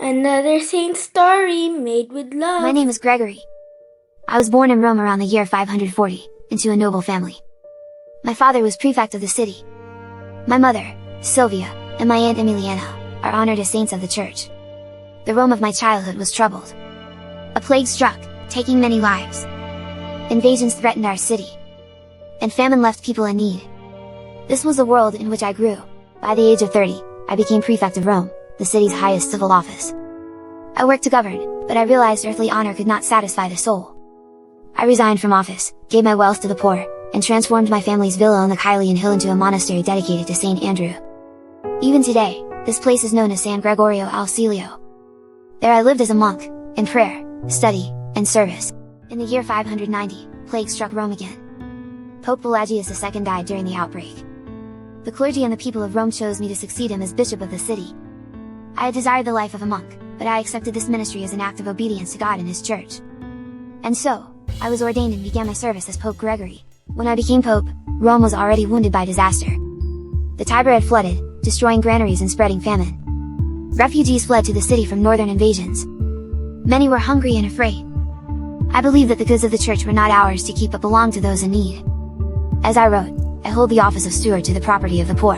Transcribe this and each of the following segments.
Another saint story made with love. My name is Gregory. I was born in Rome around the year 540, into a noble family. My father was prefect of the city. My mother, Sylvia, and my aunt Emiliana, are honored as saints of the church. The Rome of my childhood was troubled. A plague struck, taking many lives. Invasions threatened our city. And famine left people in need. This was the world in which I grew. By the age of 30, I became prefect of Rome, the city's highest civil office. I worked to govern, but I realized earthly honor could not satisfy the soul. I resigned from office, gave my wealth to the poor, and transformed my family's villa on the Kylian hill into a monastery dedicated to Saint Andrew. Even today, this place is known as San Gregorio al Cielo. There I lived as a monk, in prayer, study, and service. In the year 590, plague struck Rome again. Pope Pelagius II died during the outbreak. The clergy and the people of Rome chose me to succeed him as bishop of the city. I had desired the life of a monk, but I accepted this ministry as an act of obedience to God and His church. And so, I was ordained and began my service as Pope Gregory. When I became Pope, Rome was already wounded by disaster. The Tiber had flooded, destroying granaries and spreading famine. Refugees fled to the city from northern invasions. Many were hungry and afraid. I believe that the goods of the church were not ours to keep but belonged to those in need. As I wrote, I hold the office of steward to the property of the poor.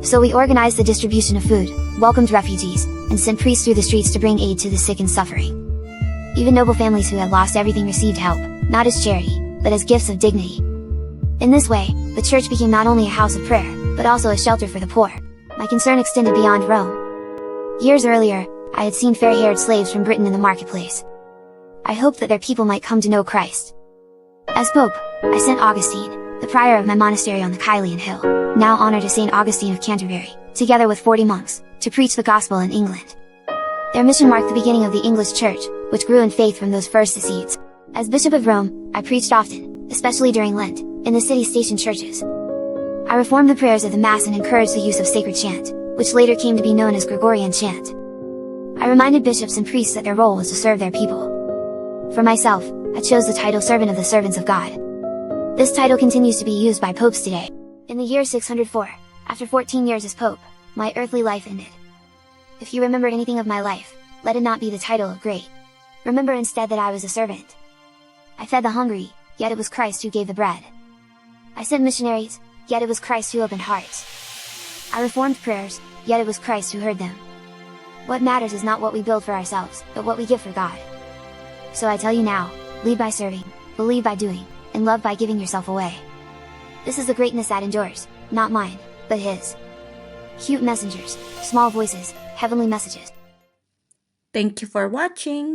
So we organized the distribution of food, welcomed refugees, and sent priests through the streets to bring aid to the sick and suffering. Even noble families who had lost everything received help, not as charity, but as gifts of dignity. In this way, the church became not only a house of prayer, but also a shelter for the poor. My concern extended beyond Rome. Years earlier, I had seen fair-haired slaves from Britain in the marketplace. I hoped that their people might come to know Christ. As Pope, I sent Augustine, the prior of my monastery on the Kylian hill, now honored as St. Augustine of Canterbury, together with 40 monks, to preach the gospel in England. Their mission marked the beginning of the English church, which grew in faith from those first seeds. As Bishop of Rome, I preached often, especially during Lent, in the city's station churches. I reformed the prayers of the Mass and encouraged the use of sacred chant, which later came to be known as Gregorian chant. I reminded bishops and priests that their role was to serve their people. For myself, I chose the title Servant of the Servants of God. This title continues to be used by popes today. In the year 604, after 14 years as Pope, my earthly life ended. If you remember anything of my life, let it not be the title of great. Remember instead that I was a servant. I fed the hungry, yet it was Christ who gave the bread. I sent missionaries, yet it was Christ who opened hearts. I reformed prayers, yet it was Christ who heard them. What matters is not what we build for ourselves, but what we give for God. So I tell you now, lead by serving, believe by doing, and love by giving yourself away. This is the greatness that endures, not mine, but His. Cute messengers, small voices, heavenly messages. Thank you for watching!